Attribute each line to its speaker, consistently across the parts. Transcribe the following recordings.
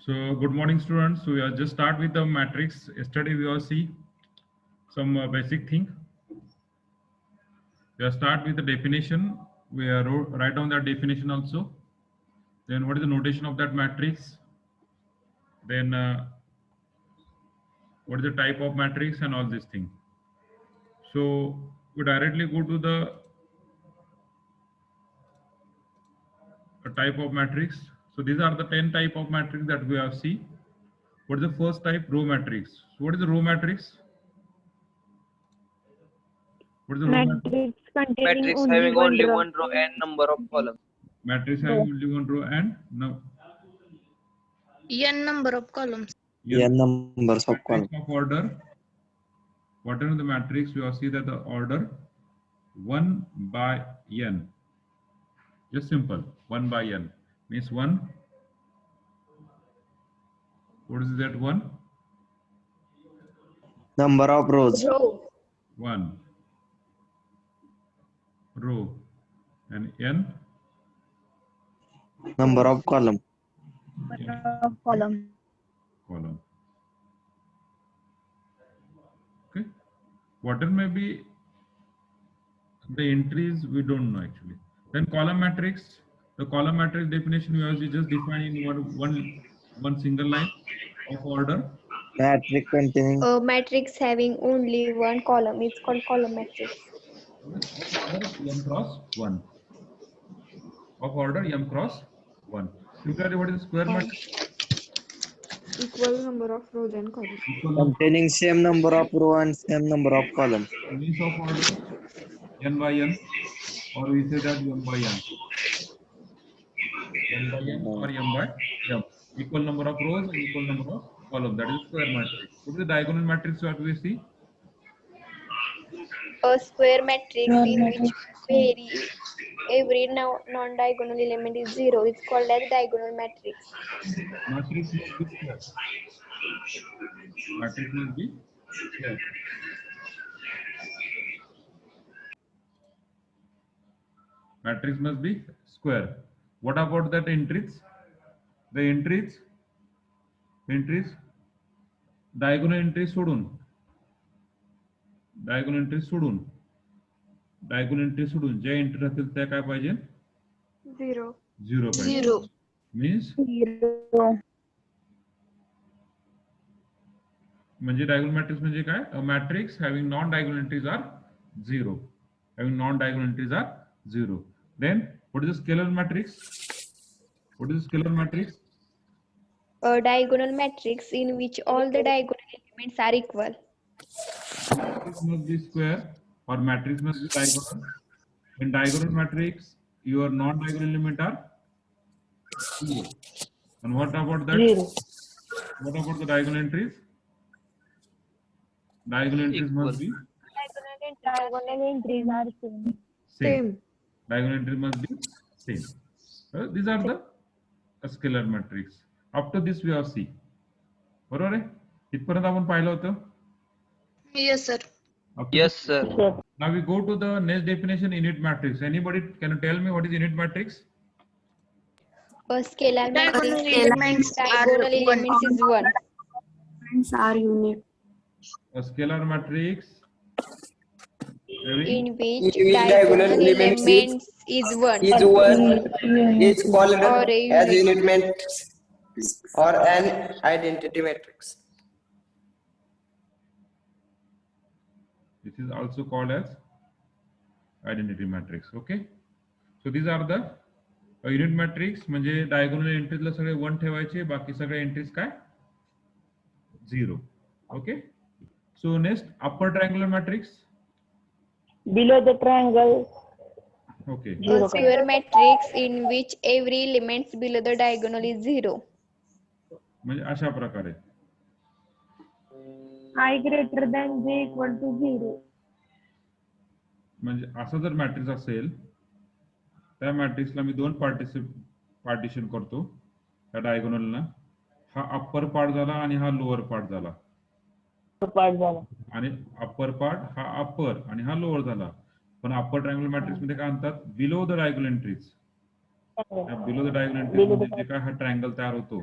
Speaker 1: So good morning, students. So we are just start with the matrix. Yesterday we all see some basic thing. We are start with the definition. We are write down that definition also. Then what is the notation of that matrix? Then what is the type of matrix and all these things. So we directly go to the type of matrix. So these are the 10 type of matrix that we have see. What is the first type? Row matrix. So what is the row matrix? What is the row matrix?
Speaker 2: Matrix containing
Speaker 3: Matrix
Speaker 2: only
Speaker 3: having
Speaker 2: one
Speaker 3: only
Speaker 2: row.
Speaker 3: one row and number of columns.
Speaker 1: Matrix having only one row and no.
Speaker 4: N number of columns.
Speaker 5: N numbers of columns.
Speaker 1: Matrix of order. Whatever the matrix, we will see that the order 1 by n. Just simple. 1 by n means 1. What is that 1?
Speaker 5: Number of rows.
Speaker 2: Row.
Speaker 1: 1 row and n
Speaker 5: Number of column.
Speaker 2: Column.
Speaker 1: column. Okay. Whatever may be the entries, we don't know actually. Then column matrix. The column matrix definition we also just define in one single line of order.
Speaker 5: Matrix containing
Speaker 2: A matrix having only one column is called column matrix.
Speaker 1: M cross 1. Of order M cross 1. Similarly, what is the square matrix?
Speaker 6: Equal number of rows and columns.
Speaker 5: containing same number of row and same number of columns.
Speaker 1: Means of order n by n, or we say that m by n. N by n or m by m. Equal number of rows and equal number of columns. That is square matrix. What is the diagonal matrix what we see?
Speaker 2: A square matrix in which every non-diagonal element is 0 is called as diagonal matrix.
Speaker 1: Matrix must be square. Matrix must be square. Matrix must be square. What about that entries? The entries, diagonal entries सोडून, जे entry असतील त्या काय पाहिजे?
Speaker 6: 0.
Speaker 1: 0 पाहिजे.
Speaker 4: 0.
Speaker 1: Means
Speaker 2: 0.
Speaker 1: म्हणजे diagonal matrix म्हणजे काय? A matrix having non-diagonal entries are 0. Having non-diagonal entries are 0. Then what is the scalar matrix? What is the scalar matrix?
Speaker 2: A diagonal matrix in which all the diagonal elements are equal.
Speaker 1: Matrix must be square or matrix must be diagonal. In diagonal matrix, your non-diagonal element are 0. And what about that?
Speaker 2: 0.
Speaker 1: What about the diagonal entries? Diagonal entries must be
Speaker 2: Diagonal entries are
Speaker 1: same. Diagonal entries must be same. These are the scalar matrix. Up to this we have C. बरोबर आहे? इथपर्यंत आपण पाहिलं होतं.
Speaker 4: Yes, sir.
Speaker 3: Yes, sir.
Speaker 1: Now we go to the next definition, unit matrix. Anybody can tell me what is unit matrix?
Speaker 2: A scalar matrix
Speaker 4: Diagonal
Speaker 2: in
Speaker 4: elements
Speaker 2: which
Speaker 4: are
Speaker 2: diagonal
Speaker 4: one.
Speaker 2: elements is 1.
Speaker 6: Elements are unit.
Speaker 1: A scalar matrix having
Speaker 2: In which
Speaker 7: In which
Speaker 2: diagonal
Speaker 7: diagonal elements
Speaker 2: elements is 1.
Speaker 7: is one is called
Speaker 2: Or a
Speaker 7: as
Speaker 2: unit.
Speaker 7: unit matrix or an identity matrix.
Speaker 1: this is also called as identity matrix. Okay, so these are the unit matrix. म्हणजे diagonal entries ला सगळे 1 ठेवायचे, बाकी सगळे entries काय 0. Okay, so next upper triangular matrix.
Speaker 2: Below the triangle.
Speaker 1: Okay,
Speaker 2: A square matrix in which every element below the diagonal is 0.
Speaker 1: म्हणजे अशा प्रकारे
Speaker 2: I greater than j equal to 0.
Speaker 1: म्हणजे असं जर मॅट्रिक्स असेल त्या मॅट्रिक्सला मी 2 पार्टिशन करतो. त्या डायगोनलला हा अप्पर पार्ट झाला आणि हा लोअर पार्ट झाला. आणि अप्पर पार्ट हा अप्पर आणि हा लोअर झाला. पण अप्पर ट्रायंगुलर मॅट्रिक्स मध्ये काय म्हणतात? Below the diagonal entries. Below the diagonal entries म्हणजे जे काय हा ट्रायंगल तयार होतो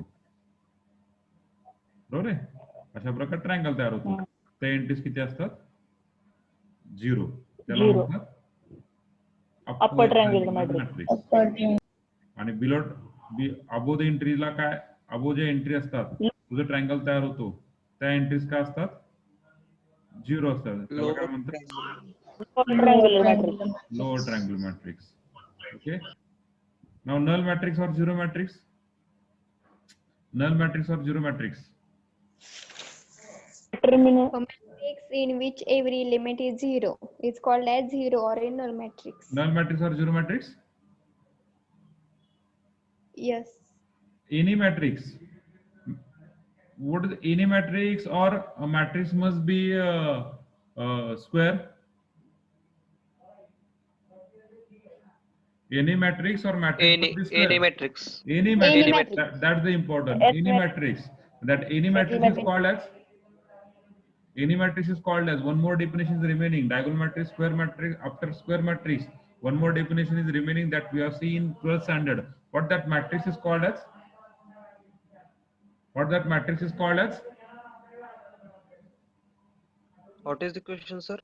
Speaker 1: बरोबर आहे. अशा प्रकारे ट्रायंगल तयार होतो. त्या एंट्रीज किती असतात? 0. त्याला
Speaker 8: Zero.
Speaker 1: म्हणतात
Speaker 8: Upper triangular matrix.
Speaker 1: मॅट्रिक्स. आणि बिलो अबो द एंट्रीला काय, अबो जे एंट्री असतात तुझं ट्रायंगल तयार होतो त्या एंट्रीज काय असतात? 0 असतात. त्याला काय म्हणतात?
Speaker 8: Lower triangular matrix.
Speaker 1: Lower triangular matrix. Okay. Now null matrix or zero matrix? Null matrix or zero matrix?
Speaker 8: Determinant.
Speaker 2: A matrix in which every element is zero is called as zero or a null matrix.
Speaker 1: Null matrix or zero matrix?
Speaker 2: Yes.
Speaker 1: Any matrix. Would any matrix or a matrix must be square? Any matrix or matrix must be square?
Speaker 3: Any matrix.
Speaker 1: Any matrix.
Speaker 2: Any matrix.
Speaker 1: That's the important.
Speaker 8: Yes,
Speaker 1: Any
Speaker 8: ma'am.
Speaker 1: matrix. That any matrix is called as. Any matrix is called as. One more definition is remaining. Diagonal matrix, square matrix. After square matrix, one more definition is remaining that we have seen in 12th standard. What that matrix is called as? What that matrix is called as?
Speaker 3: What is the question, sir?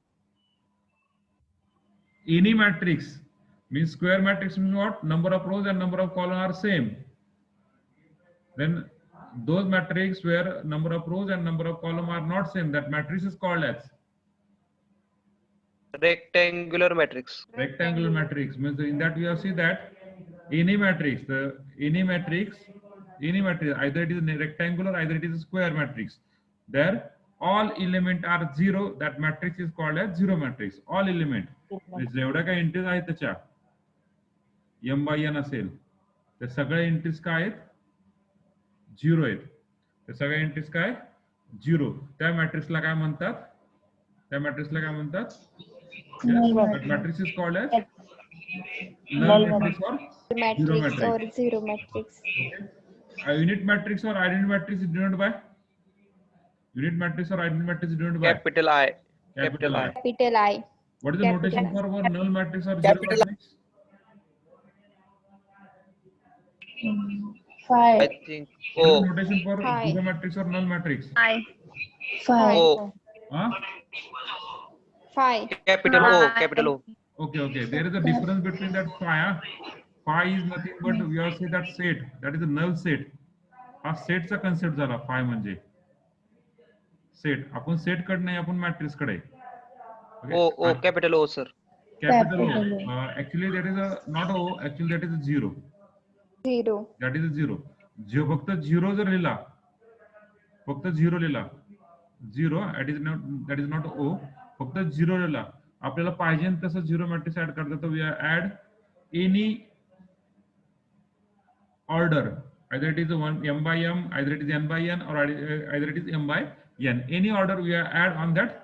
Speaker 1: Any matrix means square matrix means what? Number of rows and number of columns are same. Then those matrix where number of rows and number of columns are not same, that matrix is called as
Speaker 3: Rectangular matrix.
Speaker 1: rectangular matrix. Means in that we have seen that any matrix, any matrix, either it is a rectangular, either it is a square matrix. There all element are zero. That matrix is called as zero matrix. All element. जेवढ्या काही entries आहेत त्याच्या m by n असेल त्या सगळ्या entries काय आहेत? 0 आहेत. त्या सगळ्या एंट्रीज काय? 0. त्या मॅट्रिक्सला काय म्हणतात? त्या मॅट्रिक्सला काय म्हणतात? That matrix is called as null matrix or zero
Speaker 2: Matrix or
Speaker 1: matrix.
Speaker 2: zero matrix.
Speaker 1: A unit matrix or identity matrix is denoted by unit matrix or identity matrix is denoted by
Speaker 3: Capital I. Capital I.
Speaker 2: Capital I.
Speaker 1: What is the
Speaker 2: Capital
Speaker 1: notation
Speaker 2: I.
Speaker 1: for one null matrix or zero
Speaker 7: Capital I.
Speaker 1: matrix?
Speaker 8: Five.
Speaker 3: I think
Speaker 1: What is
Speaker 3: O.
Speaker 1: the notation for
Speaker 2: Hi.
Speaker 1: zero matrix or null matrix?
Speaker 8: Five.
Speaker 3: O.
Speaker 1: Huh?
Speaker 2: Phi.
Speaker 3: Capital O. Capital O.
Speaker 1: Okay, okay. There is a difference between that phi. Huh? Phi is nothing but we have said that set. That is a null set. हा सेटचा concept झाला phi म्हणजे set. आपण set कडे नाही, आपण matrix कडे.
Speaker 3: O. O. Capital O, sir.
Speaker 1: Capital O. Actually that is a not O. Actually that is a zero.
Speaker 2: Zero.
Speaker 1: That is a zero. जो फक्त झिरो जर लिहिला, फक्त झिरो लिहिला, zero that is not O. फक्त zero लिहिला, आपल्याला पाहिजे तसं झिरो मॅट्रिक्स ऍड करता तर we add any order, either it is m by m, either it is n by n, or either it is m by n. Any order we add on that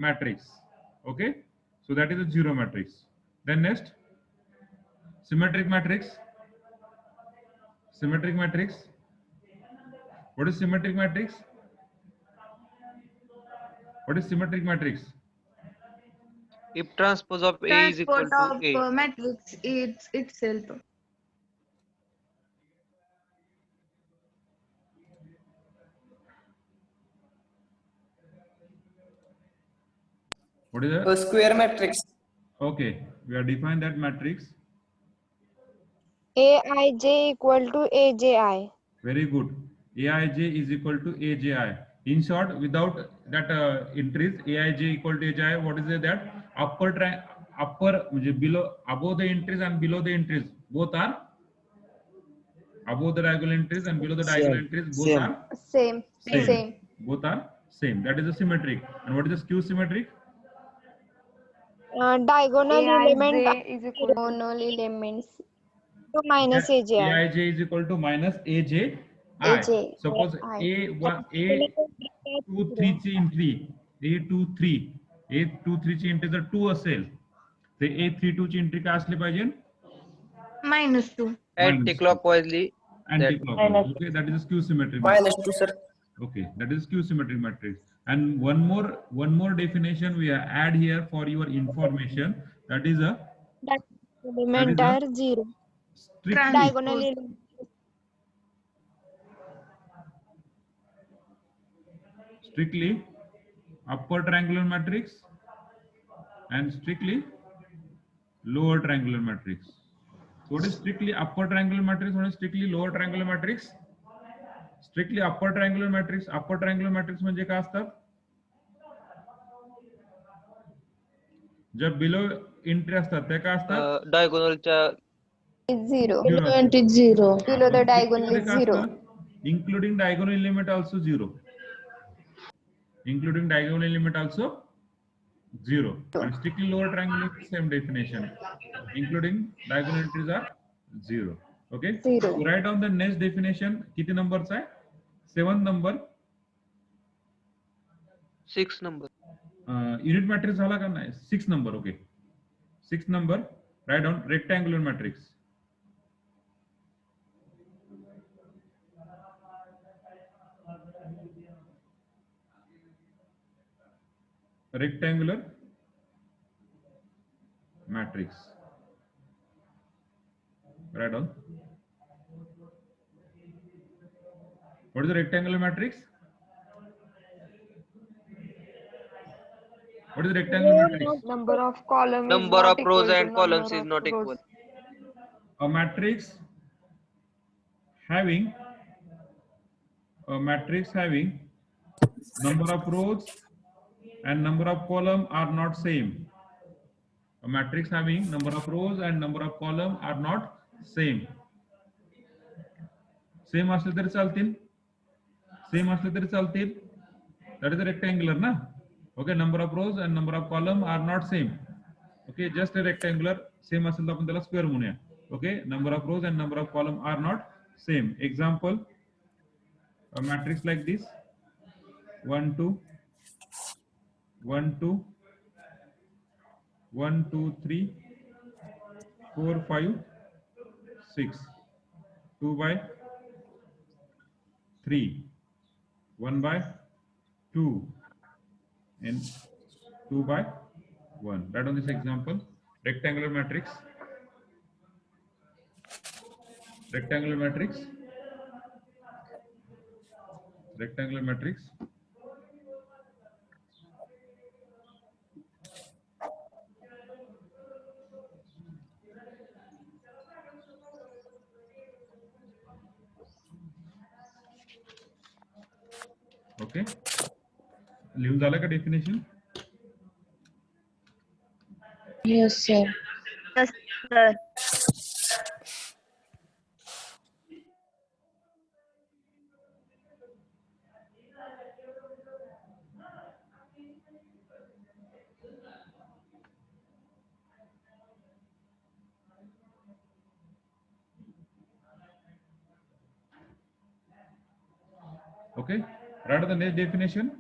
Speaker 1: matrix. Okay, so that is a zero matrix. Then next, symmetric matrix. Symmetric matrix. What is symmetric matrix? What is symmetric matrix?
Speaker 3: If transpose of A is equal
Speaker 4: Transpose
Speaker 3: to
Speaker 4: of
Speaker 3: A.
Speaker 4: matrix itself.
Speaker 1: What is that?
Speaker 7: A square matrix.
Speaker 1: Okay, we have defined that matrix.
Speaker 2: Aij equal to Aj.
Speaker 1: Very good. Aij is equal to Aj. In short, without that entries, Aij equal to Aj, what is it that? Upper below, above the entries and below the entries, both are above the diagonal entries and below the diagonal
Speaker 5: Same.
Speaker 1: entries, both
Speaker 5: Same.
Speaker 1: are
Speaker 2: Same.
Speaker 1: same.
Speaker 2: Same.
Speaker 1: Both are same. That is a symmetric. And what is the skew symmetric?
Speaker 2: Diagonal element
Speaker 6: Aij is equal to
Speaker 2: diagonal elements to minus Aj.
Speaker 1: Aij is equal to minus Aj.
Speaker 2: Aj.
Speaker 1: Suppose
Speaker 2: I.
Speaker 1: A2 3 ची entry A2 3 ची entry जर 2 असेल तर A32 ची entry काय असली पाहिजे?
Speaker 4: -2.
Speaker 3: Anti-clockwise.
Speaker 1: Anti-clockwise. Okay, that is a skew symmetric.
Speaker 7: -2, sir.
Speaker 1: Okay, that is skew symmetric matrix. And one more definition we add here for your information. That is a
Speaker 2: Element are zero.
Speaker 1: strict
Speaker 2: Diagonal element.
Speaker 1: strictly upper triangular matrix and strictly lower triangular matrix. So what is strictly upper triangular matrix? What is strictly lower triangular matrix? Strictly upper triangular matrix म्हणजे काय असतात? जब below entry असतात त्या काय असतात?
Speaker 3: डायगोनलच्या
Speaker 2: is 0.
Speaker 1: Zero
Speaker 8: And it's 0.
Speaker 2: Below the
Speaker 1: पण
Speaker 2: diagonal
Speaker 1: strictly
Speaker 2: is
Speaker 1: काय
Speaker 2: 0.
Speaker 1: असतं? Including diagonal element also 0. Including diagonal element also 0. And strictly lower triangular is same definition. Including diagonal entries are 0. Okay.
Speaker 2: 0.
Speaker 1: So write down the next definition. किती नंबरचा आहे? 7th number.
Speaker 3: 6 number.
Speaker 1: Unit matrix झाला का नाही? 6th number. Okay. 6th number. Write down rectangular matrix. Rectangular matrix. Write down. What is the rectangular matrix? What is the rectangular matrix?
Speaker 6: Number of column
Speaker 3: Number
Speaker 6: is not
Speaker 3: of rows
Speaker 6: equal to
Speaker 3: and columns
Speaker 6: number
Speaker 3: is
Speaker 6: of
Speaker 3: not
Speaker 6: rows.
Speaker 3: equal.
Speaker 1: A matrix having number of rows and number of column are not same. A matrix having number of rows and number of column are not same. Same असले तरी चालतील. Same असले तरी चालतील. That is a rectangular ना. Okay, number of rows and number of column are not same. Okay, just a rectangular. Same असेल तर आपण त्याला square म्हणूया. Okay, number of rows and number of column are not same. Example, a matrix like this: 1 2 1 2 1 2 3 4 5 6 2 by 3 1 by 2 and 2 by 1. Write on this example. Rectangular matrix. Rectangular matrix. Rectangular matrix. Okay. लिहून झालं का definition?
Speaker 8: Yes, sir.
Speaker 4: Yes, sir.
Speaker 1: Okay. Write the next definition.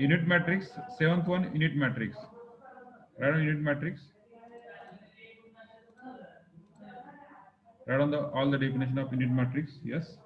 Speaker 1: Unit matrix, 7th one, unit matrix. Write on unit matrix. Write on all the definition of unit matrix. Yes.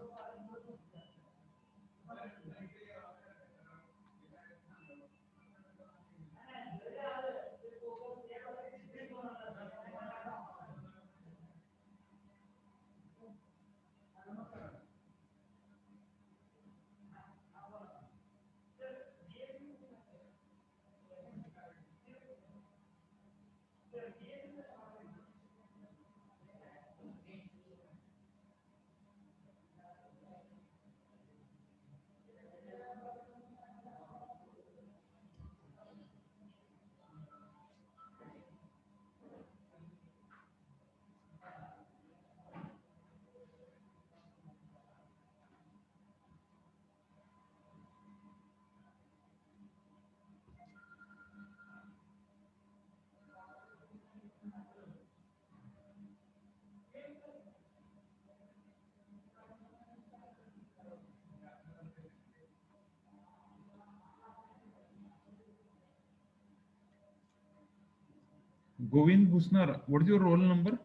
Speaker 1: Govind Busnar, what is your roll number?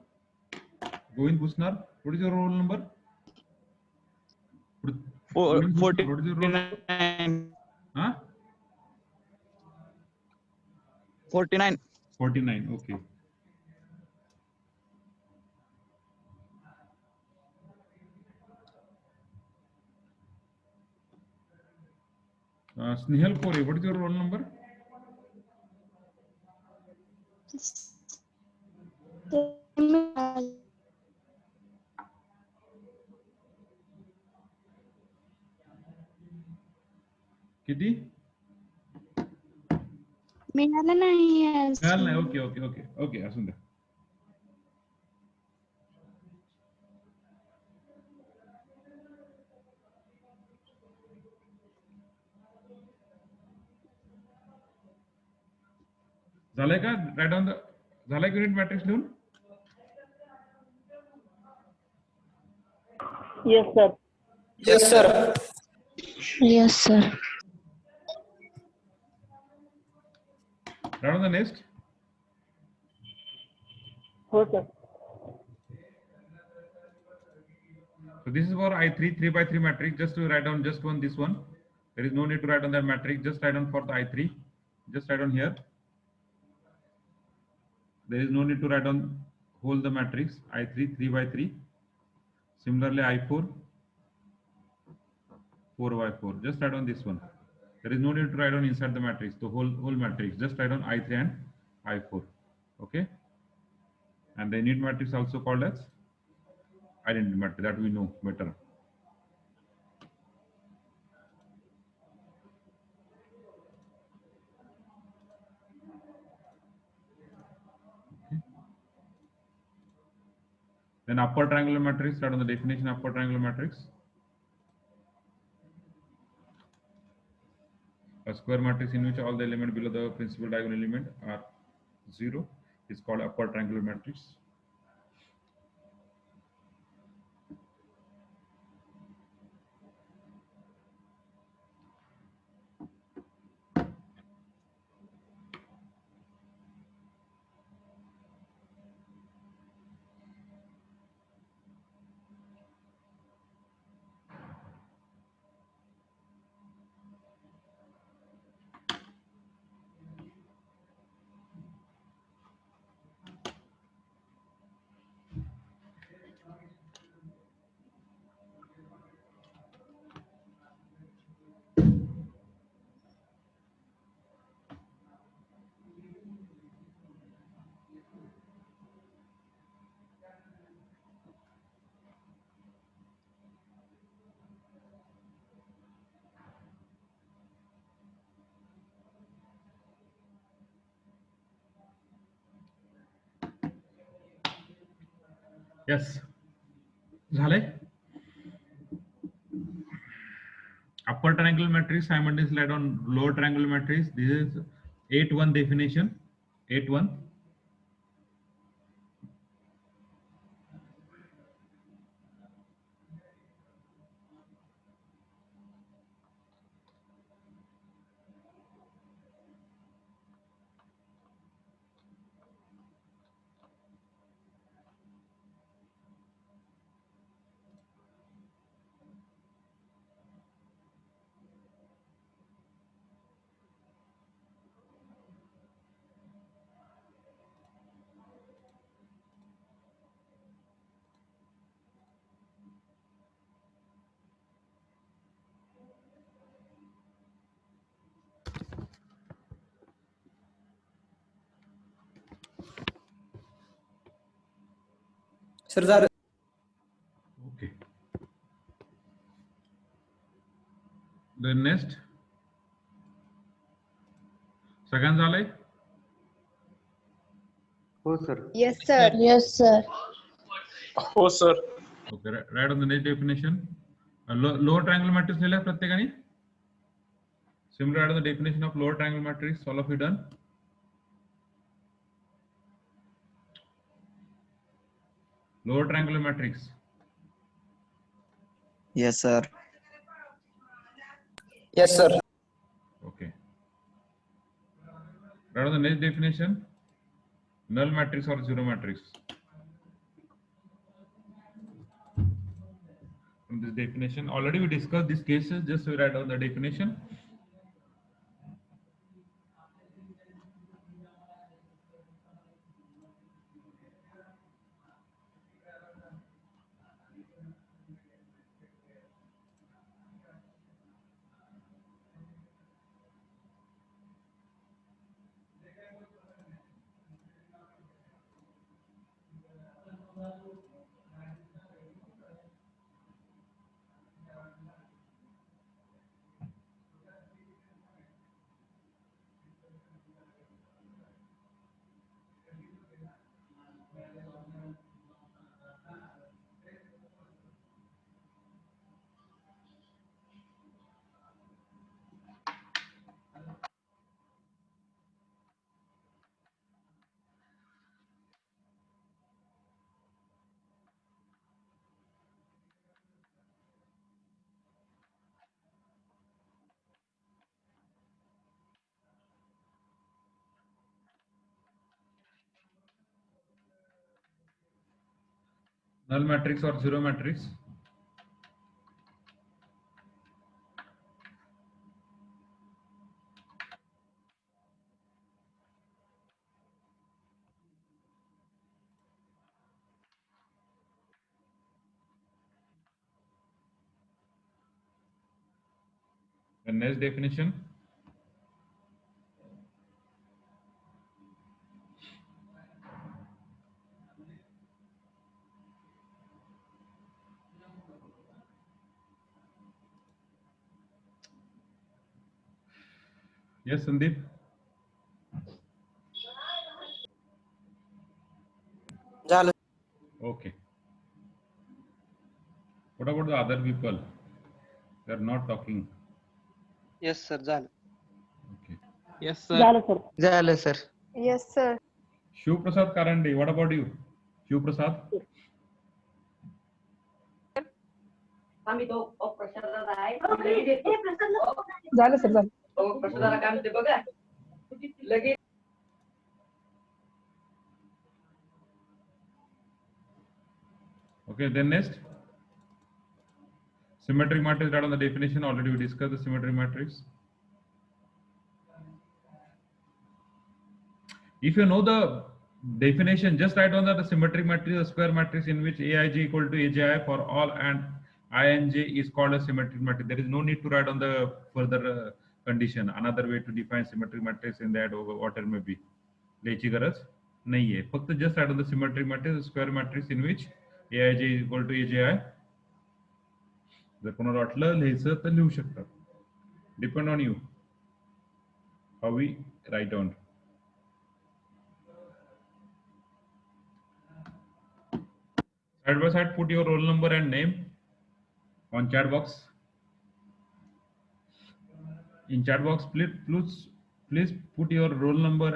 Speaker 1: Govind Busnar, what is your roll number? Govind Busnar, what is your roll number?
Speaker 3: 49.
Speaker 1: Huh?
Speaker 3: 49.
Speaker 1: 49, okay. Snehal Kore, what is your roll number? किती?
Speaker 6: मिळालं नाही आज.
Speaker 1: मिळालं नाही. Okay okay okay okay असून द्या. झालंय का? राईट ऑन द झालंय युनिट मॅट्रिक्स लिहून?
Speaker 5: Yes, sir.
Speaker 7: Yes, sir.
Speaker 8: Yes, sir.
Speaker 1: Right on the next.
Speaker 5: हो sir.
Speaker 1: So this is for I3 3x3 matrix. Just to write down just one this one. There is no need to write on that matrix. Just write on for the I3. Just write on here. There is no need to write on whole the matrix I3 3x3. Similarly I4 4x4. Just write on this one. There is no need to write on inside the matrix, the whole matrix. Just write on I3 and I4. Okay. And the unit matrix also called as identity matrix, that we know better. Okay. Then upper triangular matrix, start on the definition of upper triangular matrix. A square matrix in which all the elements below the principal diagonal element are 0 is called upper triangular matrix. Yes. झालंय? Upper triangular matrix simultaneously write on lower triangular matrix. This is 8-1 definition. 8-1.
Speaker 7: Sir, sir.
Speaker 1: Okay. Then next. सगळ्यांना झालंय?
Speaker 5: हो sir.
Speaker 2: Yes, sir.
Speaker 8: Yes, sir.
Speaker 3: हो sir.
Speaker 1: Okay, right on the next definition. Lower triangle matrix लिहिला प्रत्येकाने? Similar to the definition of lower triangle matrix, all of you done? Lower triangular matrix.
Speaker 5: Yes, sir.
Speaker 7: Yes, sir.
Speaker 1: Okay. Right on the next definition. null matrix or zero matrix? From this definition, already we discussed these cases. Just we write down the definition. Null matrix or zero matrix? The next definition. Yes, Sandeep.
Speaker 7: झालं.
Speaker 1: Okay. What about the other people? They are not talking.
Speaker 3: Yes, sir. झालं.
Speaker 1: Okay.
Speaker 3: Yes, sir.
Speaker 5: झालं sir.
Speaker 2: Yes, sir.
Speaker 1: Shiv Prasad Karande, what about you? Shiv Prasad?
Speaker 9: झालं sir झालं.
Speaker 1: Okay, then next. Symmetric matrix, right on the definition. Already we discussed the symmetric matrix. If you know the definition, just write down that the symmetric matrix is a square matrix in which Aij equal to Aj for all and Inj is called a symmetric matrix. There is no need to write on the further condition. Another way to define symmetric matrix in that or whatever may be. लेची गरज नहीं है. फक्त just write on the symmetric matrix, a square matrix in which Aij is equal to Aj. जर कोणाला वाटलं लिहायचं तर लिहू शकतात. Depend on you. How we write down. Side by side, put your roll number and name on chat box. In chat box, please put your roll number.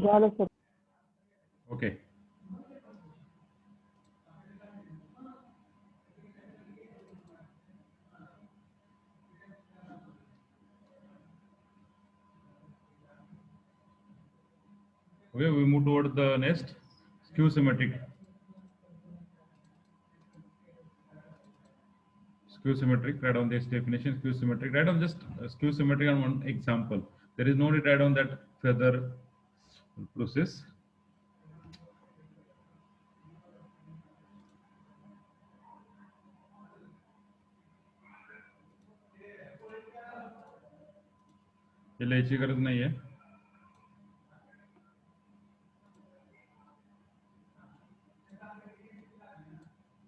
Speaker 9: झालं sir.
Speaker 1: Okay. Okay, we move toward the next skew symmetric. Skew symmetric, write down this definition. Skew symmetric, write down just skew symmetric on one example. There is no need to write down that further process. ये लिहायची गरज नाहीये.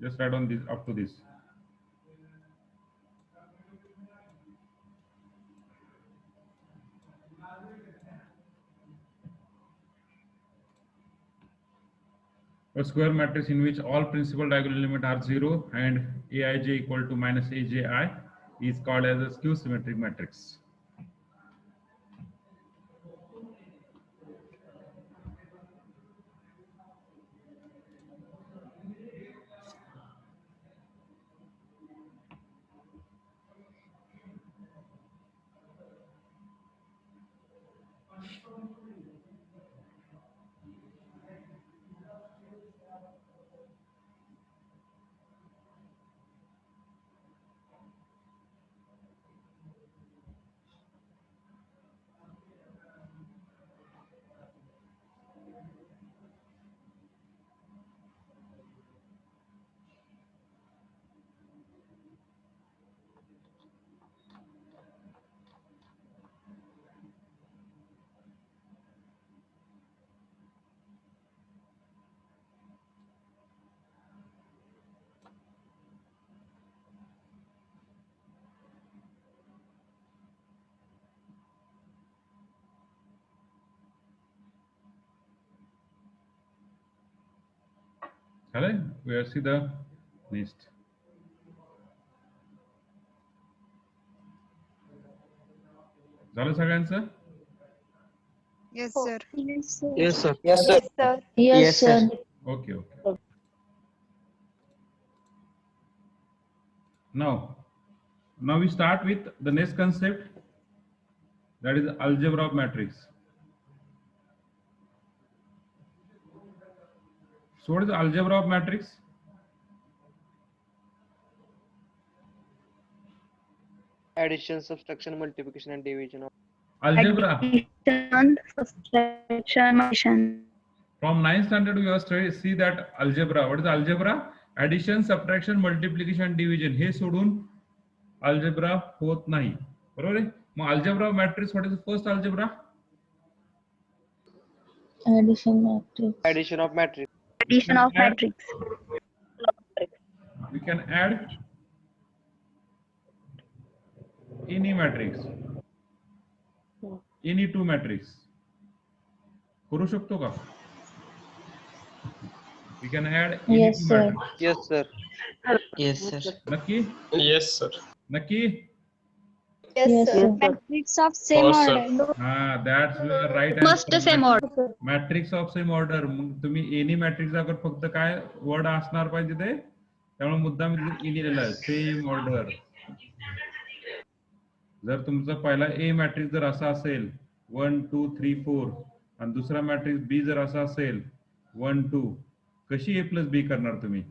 Speaker 1: Just write down this up to this. A square matrix in which all principal diagonal elements are 0 and aij equal to minus aji is called as a skew symmetric matrix. Hello, we see the next. झालं सगळ्यांचं?
Speaker 4: Yes, sir.
Speaker 3: Yes, sir.
Speaker 7: Yes, sir.
Speaker 2: Yes, sir.
Speaker 8: Yes,
Speaker 7: Yes, sir.
Speaker 8: sir.
Speaker 1: Okay, okay. Now we start with the next concept, that is algebra of matrix. So what is the algebra of matrix?
Speaker 3: Addition, subtraction, multiplication, and division of.
Speaker 1: Algebra.
Speaker 4: Addition, subtraction, addition.
Speaker 1: From 9th standard we have studied, see that algebra. What is algebra? Addition, subtraction, multiplication, division. हे सोडून algebra होत नाही. बरोबर आहे? मग algebra of matrix, what is the first algebra?
Speaker 8: Addition matrix.
Speaker 3: Addition of matrix.
Speaker 4: Addition of matrix.
Speaker 1: We can add any matrix, any two matrix. करू शकतो का? We can add any
Speaker 8: Yes,
Speaker 1: two
Speaker 8: sir.
Speaker 1: matrix.
Speaker 3: Yes, sir.
Speaker 7: Yes, sir.
Speaker 1: नक्की?
Speaker 10: Yes, sir.
Speaker 1: नक्की?
Speaker 2: Yes,
Speaker 8: Yes,
Speaker 2: sir.
Speaker 8: sir.
Speaker 4: Matrix of same
Speaker 10: Oh, sir.
Speaker 4: order.
Speaker 1: हाँ, that's the right
Speaker 4: Must
Speaker 1: answer.
Speaker 4: same order.
Speaker 1: Matrix of same order. मग तुम्ही any matrix अगर फक्त काय word असणार पाहिजे ते, त्यामुळे मुद्दाम any लिहिलं आहे. Same order. जर तुमचा पहिला A मॅट्रिक्स जर असा असेल 1 2 3 4 आणि दुसरा मॅट्रिक्स B जर असा असेल 1 2, कशी A प्लस B करणार तुम्ही?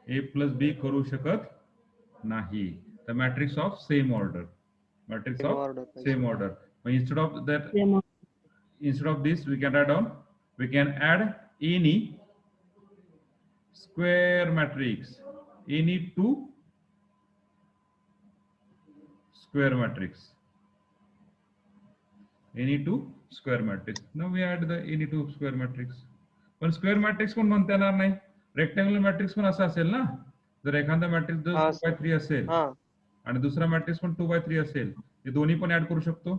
Speaker 1: A प्लस B करू शकत नाही. The matrix of same order. Matrix
Speaker 3: Same
Speaker 1: of
Speaker 3: order.
Speaker 1: same order. But instead of that, instead of this, we can write down, we can add any square matrix, any two square matrix, any two square matrix. Now we add the any two square matrix. पण square matrix पण म्हणता येणार नाही. Rectangular matrix पण असं असेल ना, जर एखादा मॅट्रिक्स जर 2/3 असेल आणि दुसरा मॅट्रिक्स पण 2/3 असेल, हे दोन्ही पण ऍड करू शकतो.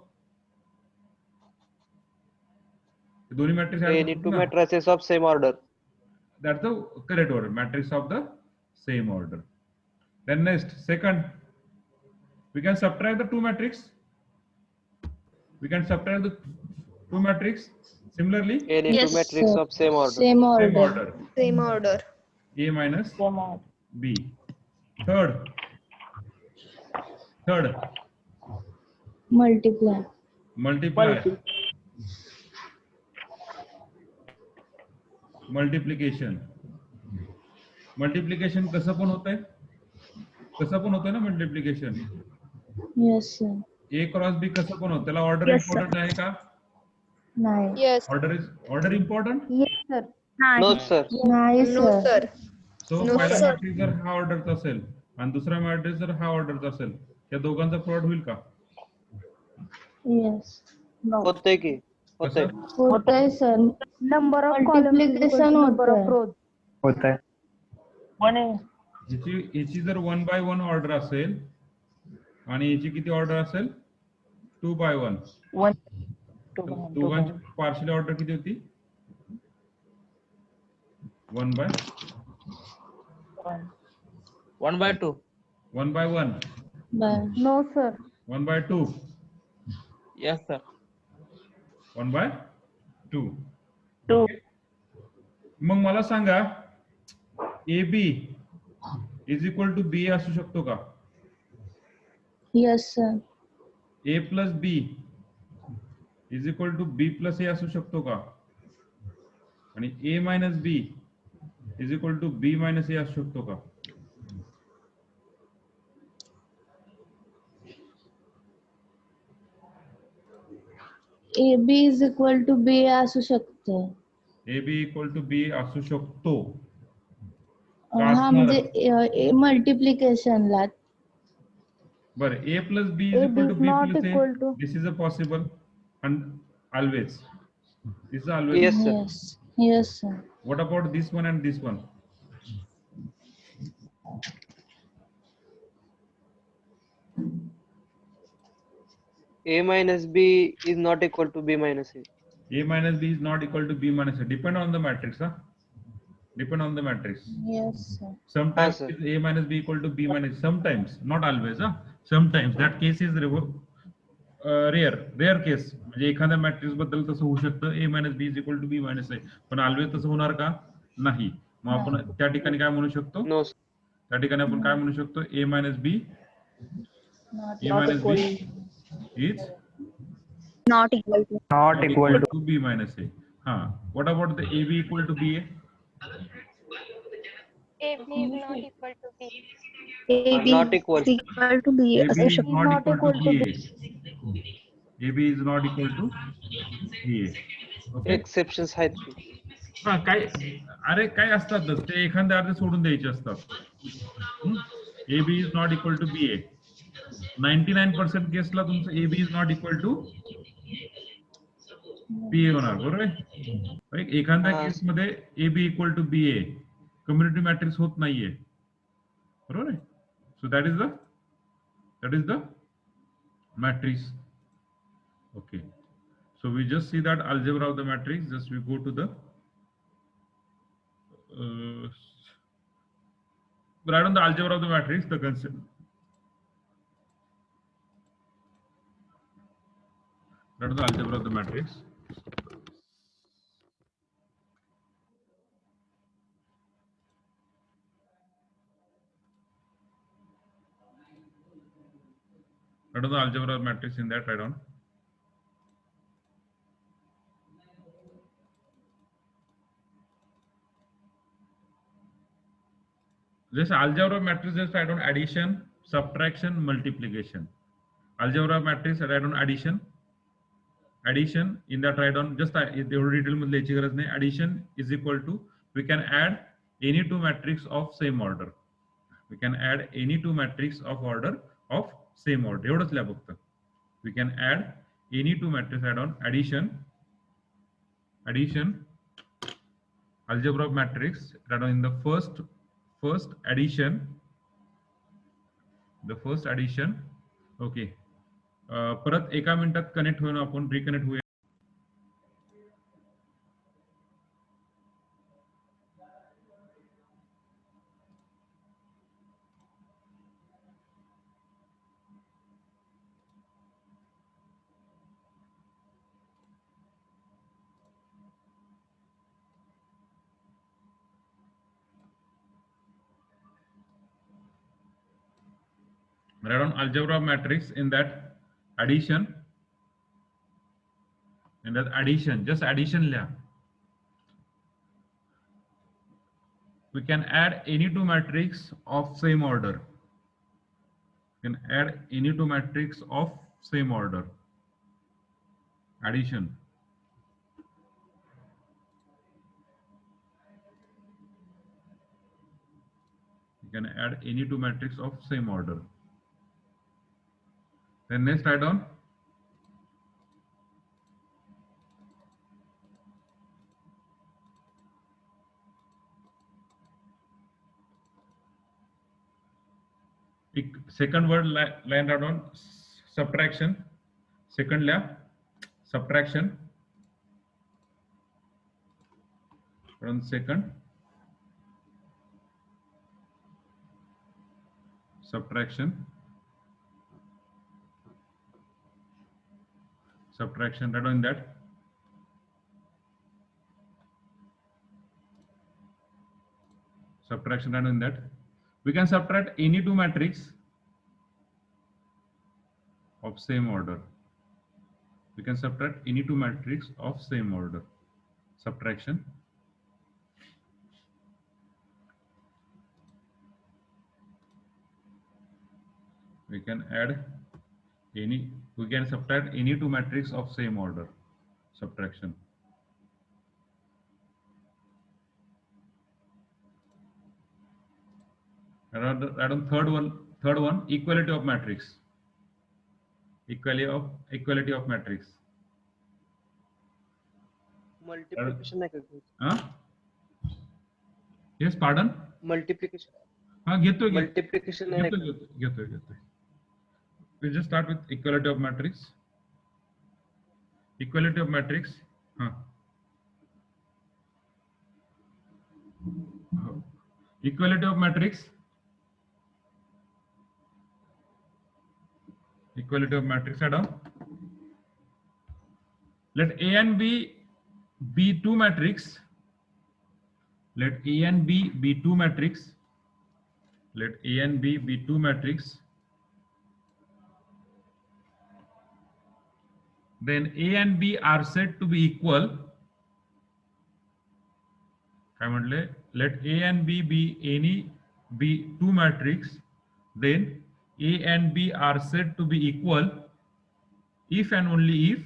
Speaker 1: दोन्ही matrix
Speaker 3: Any two matrices of same order.
Speaker 1: That's the correct order. Matrix of the same order. Then next, second, we can subtract the two matrix. We can subtract the two matrix. Similarly,
Speaker 3: Any
Speaker 8: Yes,
Speaker 3: two matrix
Speaker 8: sir.
Speaker 3: of same order.
Speaker 8: Same
Speaker 1: same
Speaker 8: order.
Speaker 1: order.
Speaker 2: Same order.
Speaker 1: A minus
Speaker 8: Same order.
Speaker 1: B. Third,
Speaker 8: Multiply.
Speaker 1: multiply. Multiplication. Multiplication कसं पण होतंय? कसं पण होतं ना multiplication.
Speaker 8: Yes, sir.
Speaker 1: A cross B कसं पण होतं, त्याला ऑर्डर
Speaker 4: Yes, sir.
Speaker 1: इम्पॉर्टंट आहे का?
Speaker 8: नाही.
Speaker 2: Yes.
Speaker 1: Order important.
Speaker 6: Yes, sir.
Speaker 3: No,
Speaker 4: नाही.
Speaker 3: sir.
Speaker 8: नाही
Speaker 2: No,
Speaker 8: sir.
Speaker 2: sir.
Speaker 1: सो
Speaker 2: No,
Speaker 1: पहिला
Speaker 2: sir.
Speaker 1: मॅट्रिक्स जर हा ऑर्डरचा असेल आणि दुसरा मॅट्रिक्स जर हा ऑर्डरचा असेल, त्या दोघांचा प्लॉट होईल का?
Speaker 8: Yes. No.
Speaker 3: होतंय की होतंय.
Speaker 1: कसं?
Speaker 8: होतंय sir.
Speaker 6: Number of columns is equal to
Speaker 8: Multiplication
Speaker 6: number of
Speaker 8: होतंय.
Speaker 6: rows.
Speaker 5: होता है
Speaker 1: याची जर 1 by 1 ऑर्डर असेल आणि याची किती ऑर्डर असेल? 2 by 1. दोघांची पार्शियल ऑर्डर किती होती? 1 by
Speaker 3: 1/2.
Speaker 1: 1 by 1.
Speaker 8: Bye.
Speaker 6: No, sir.
Speaker 1: 1 by 2.
Speaker 3: Yes, sir.
Speaker 1: 1 by 2. मग मला सांगा, AB is equal to B असू शकतो का?
Speaker 8: Yes, sir.
Speaker 1: A plus B is equal to B plus A असू शकतो का? आणि A minus B is equal to B minus A असू शकतो का?
Speaker 8: AB is equal to B असू शकतं.
Speaker 1: A B equal to B असू शकतो.
Speaker 8: हा म्हणजे मल्टिप्लिकेशनला.
Speaker 1: बरं, A plus B is
Speaker 6: AB
Speaker 1: equal to
Speaker 6: is
Speaker 1: B
Speaker 6: not
Speaker 1: plus
Speaker 6: equal
Speaker 1: A.
Speaker 6: to-
Speaker 1: this is a possible and always. This is always.
Speaker 3: Yes, sir.
Speaker 8: Yes. Yes, sir.
Speaker 1: What about this one and this one?
Speaker 3: A minus B is not equal to B minus A.
Speaker 1: A minus B is not equal to B minus A. Depend on the matrix, huh? Depend on the matrix.
Speaker 8: Yes, sir.
Speaker 1: Sometimes
Speaker 3: sir.
Speaker 1: A minus B equal to B minus. Sometimes, not always, huh? Sometimes that case is rare case. म्हणजे एखाद्या matrix बद्दल तसं होऊ शकतं, A minus B is equal to B minus A. पण always तसं होणार का? नाही. मग आपण त्या ठिकाणी काय म्हणू शकतो?
Speaker 3: No, sir.
Speaker 1: त्या ठिकाणी आपण काय म्हणू शकतो? A minus B.
Speaker 8: Not
Speaker 1: A minus B is
Speaker 4: Not equal to.
Speaker 5: Not equal
Speaker 1: to B minus A. What about the AB equal to BA?
Speaker 2: AB is not equal to B.
Speaker 4: AB
Speaker 3: Not equal.
Speaker 4: is equal to B
Speaker 1: AB
Speaker 4: असू
Speaker 1: is
Speaker 4: शकतो.
Speaker 1: not equal to BA. AB is not equal to BA. Okay.
Speaker 3: Exceptions आहेत की.
Speaker 1: काय काय असतात ते एखाद्या अर्धे सोडून द्यायचे असतात. AB is not equal to BA. 99% Kesla तुमचं AB is not equal to BA होणार, बरोबर आहे? एखाद्या केस मध्ये AB equal to BA community matrix होत नाहीये, बरोबर आहे? So that is the matrix. Okay, so we just see that algebra of the matrix. Just we go to the write on the algebra of the matrix, the concept. Write on the algebra of the matrix. Write on the algebra of matrix. In that, write down. This algebra of matrix, just write down addition, subtraction, multiplication. Algebra of matrix, write down addition. Addition, in that write down just detail मध्ये लिहायची गरज नाही. Addition is equal to, we can add any two matrix of same order. We can add any two matrix of order of same order. एवढंच लिहा फक्त. We can add any two matrix. Write down addition, algebra of matrix. Write down in the first addition. The first addition. Okay. परत एका मिनिटात connect होऊन आपण reconnect होऊया. Write down algebra of matrix. In that addition, just addition लिहा. We can add any two matrix of same order. can add any two matrix of same order. Addition. You can add any two matrix of same order. Then next write down second word line write down subtraction. Second layer subtraction. Run second subtraction. Subtraction right on that. Subtraction right on that. We can subtract any two matrix of same order. We can subtract any two matrix of same order. Subtraction. We can add any. We can subtract any two matrix of same order. Subtraction. Add on third one equality of matrix. Equality of matrix.
Speaker 3: Multiplication नाही का?
Speaker 1: Huh? Yes, pardon.
Speaker 3: Multiplication
Speaker 1: हाँ घेतोय
Speaker 3: multiplication नाही का?
Speaker 1: घेतोय. We just start with equality of matrix. Equality of matrix. हाँ. Equality of matrix. Equality of matrix. Add on. Let A and B be two matrix. Let A and B be two matrix. Let A and B be two matrix. Then A and B are said to be equal. काय म्हटले? Let A and B be two matrix. Then A and B are said to be equal if and only if.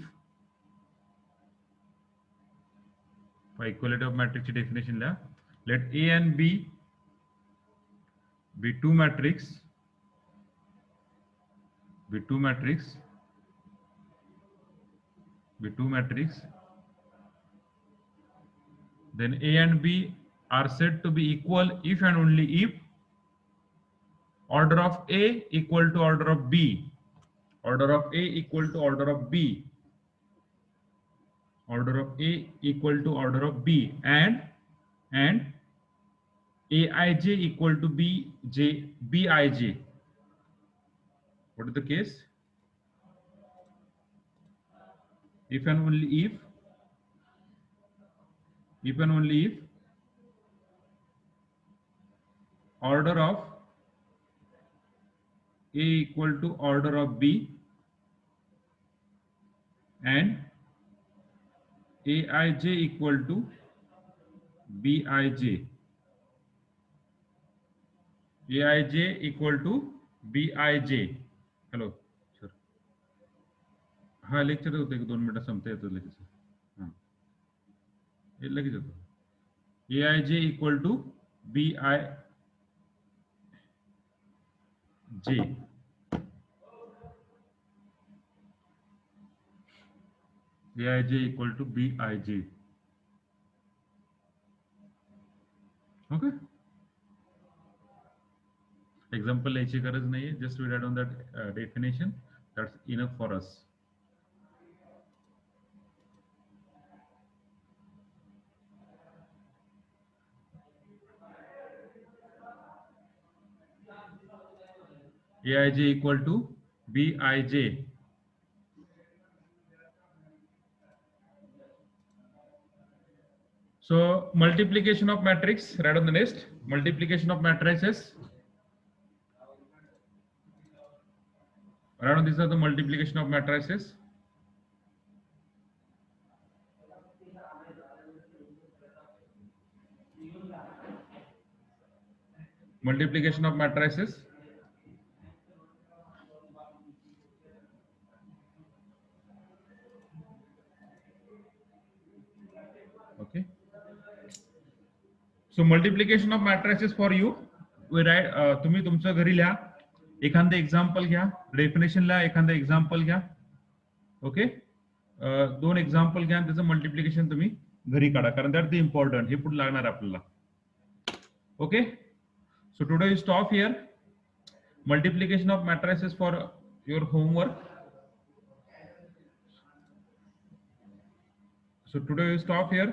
Speaker 1: For equality of matrix definition la. Let A and B be two matrix. Be two matrix. Be two matrix. Then A and B are said to be equal if and only if order of A equal to order of B. Order of A equal to order of B. Order of A equal to order of B and Aij equal to Bij. What is the case? If and only if order of A equal to order of B and Aij equal to Bij. Aij equal to Bij. Hello. Sure. हा lecture होतं एक 2 मिनिटं संपता येतं लगेच. हां हे लगेच येतो. Aij equal to Bij. Aij equal to Bij. Okay. Example लिहायची गरज नाहीये. Just we write on that definition. That's enough for us. Aij equal to Bij. So multiplication of matrix, right on the next. Multiplication of matrices. Right on, these are the multiplication of matrices. Multiplication of matrices. So multiplication of matrices for you तुम्ही तुमचं घरी लिहा. एखादं example घ्या, definition लिहा, एखादं example घ्या. Okay, 2 example घ्या आणि त्याचं मल्टिप्लिकेशन तुम्ही घरी काढा, कारण दॅट द इम्पॉर्टंट, हे पुढे लागणार आपल्याला. Okay, so today you stop here. Multiplication of matrices for your homework. So today we stop here.